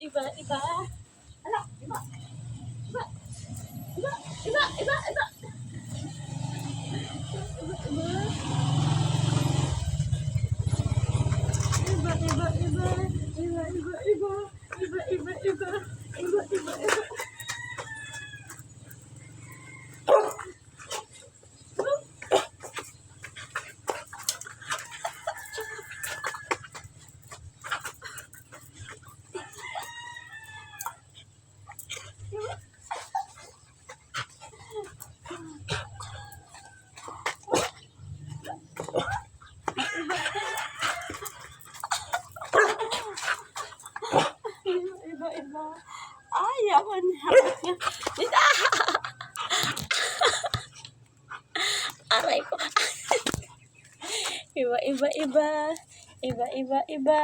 Iba, iba. Ala, iba, iba, iba, iba, iba, iba. Iba, iba, iba. Iba, iba, iba. Iba, iba, iba. Iba, iba, iba. Iba, iba. Ay, yaman. Ita! Aray ko. Iba, iba, iba. Iba, iba, iba.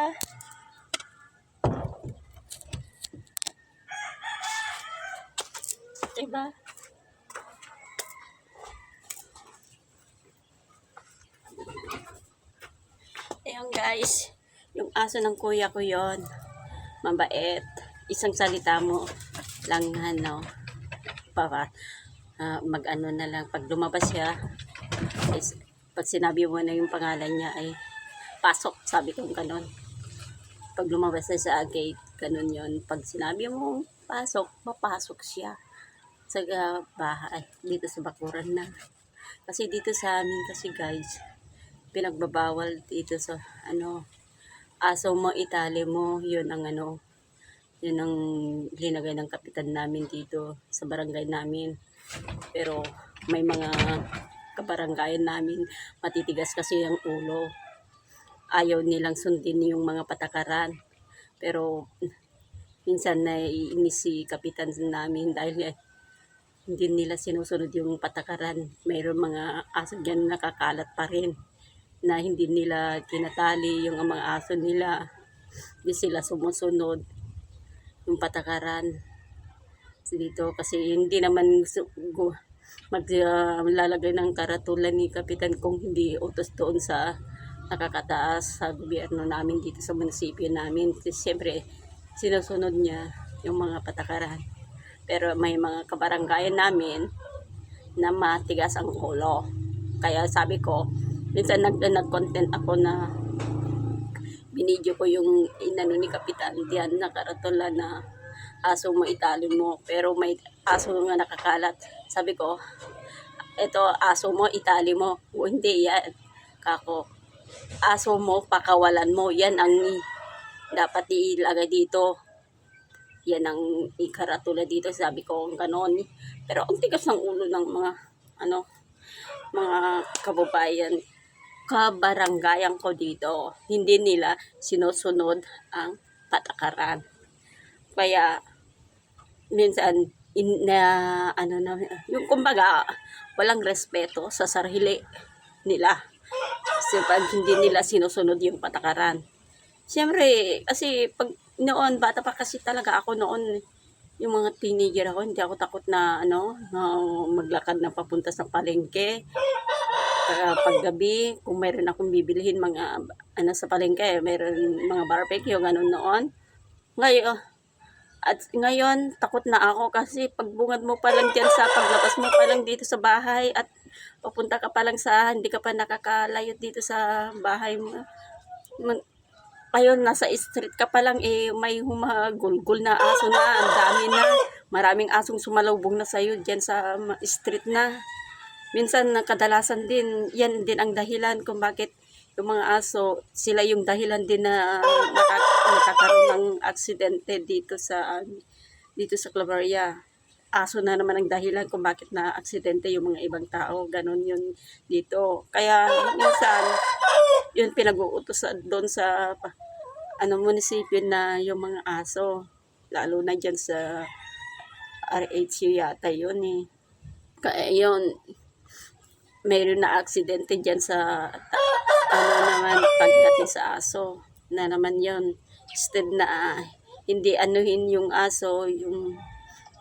Iba. Ayun guys, yung aso ng kuya ko yon, mabait. Isang salita mo lang para mag-ano na lang. Pag lumabas siya, is, pag sinabi mo na yung pangalan niya ay pasok, sabi ko ganon. Pag lumabas na sa gate, ganon yon. Pag sinabi mo pasok, mapasok siya sa bahay, dito sa bakuran na. Kasi dito sa amin kasi guys, pinagbabawal dito sa aso mo, itali mo, yun ang yun ang linagay ng kapitan namin dito sa barangay namin. Pero may mga kabaranggayan namin, matitigas kasi ang ulo. Ayaw nilang sundin yung mga patakaran. Pero minsan naiinis si kapitan namin dahil hindi nila sinusunod yung patakaran. Mayroon mga aso dyan nakakalat pa rin na hindi nila tinatali yung mga aso nila. Hindi sila sumusunod yung patakaran dito kasi hindi naman maglalagay ng karatulan ni kapitan kung hindi utos doon sa nakakataas sa gobyerno namin dito sa munisipyo namin. Kasi siyempre sinusunod niya yung mga patakaran. Pero may mga kabaranggayan namin na matigas ang ulo. Kaya sabi ko, minsan nag-content ako na binidyo ko yung inano ni kapitan diyan, nakaratula na aso mo, itali mo. Pero may aso nga nakakalat. Sabi ko, ito aso mo, itali mo. O hindi yan, kako. Aso mo, pakawalan mo. Yan ang dapat ilagay dito. Yan ang ikaratula dito. Sabi ko, ganon. Pero ang tigas ng ulo ng mga mga kabaranggayan ko dito, hindi nila sinusunod ang patakaran. Kaya minsan yung kumbaga walang respeto sa sarili nila. Kasi pag hindi nila sinusunod yung patakaran. Siyempre, kasi pag noon, bata pa kasi talaga ako noon, yung mga teenager ako, hindi ako takot na maglakad na papunta sa palengke. Paggabi, kung mayroon akong bibilihin mga sa palengke, mayroon mga barbecue, ganun noon. Ngayon, takot na ako kasi pagbungad mo pa lang dyan paglabas mo pa lang dito sa bahay at papunta ka pa lang hindi ka pa nakakalayo dito sa bahay mo. Ayun, nasa street ka pa lang, may humagulgul na aso na, ang dami na. Maraming asong sumalubong na sa'yo dyan sa street na. Minsan, kadalasan din, yan din ang dahilan kung bakit yung mga aso, sila yung dahilan din na nakakaroon ng aksidente dito sa Claveria. Aso na naman ang dahilan kung bakit na aksidente yung mga ibang tao. Ganon yun dito. Kaya minsan, yun pinag-uutos doon sa munisipyo na yung mga aso. Lalo na dyan sa RHU yata yun eh. Kaya yun, mayroon na aksidente dyan sa naman pagdating sa aso na naman yon. Instead na hindi anuhin yung aso, yung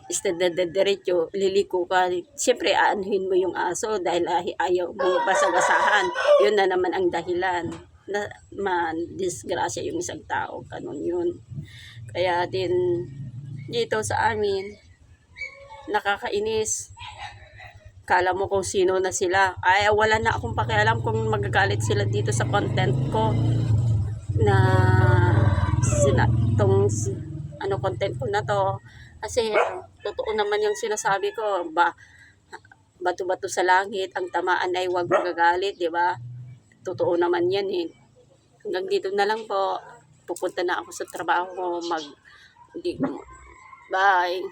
instead na diretso liliko ka, siyempre aanuhin mo yung aso dahil ayaw mo basagasahan. Yun na naman ang dahilan na disgrasya yung isang tao. Kanon yun. Kaya din dito sa amin, nakakainis. Kala mo kung sino na sila. Ay, wala na akong pakialam kung magagalit sila dito sa content ko na content ko na to. Kasi totoo naman yung sinasabi ko. Bato-bato sa langit, ang tamaan ay huwag magagalit, di ba? Totoo naman yan eh. Hanggang dito na lang po. Pupunta na ako sa trabaho ko. Bye.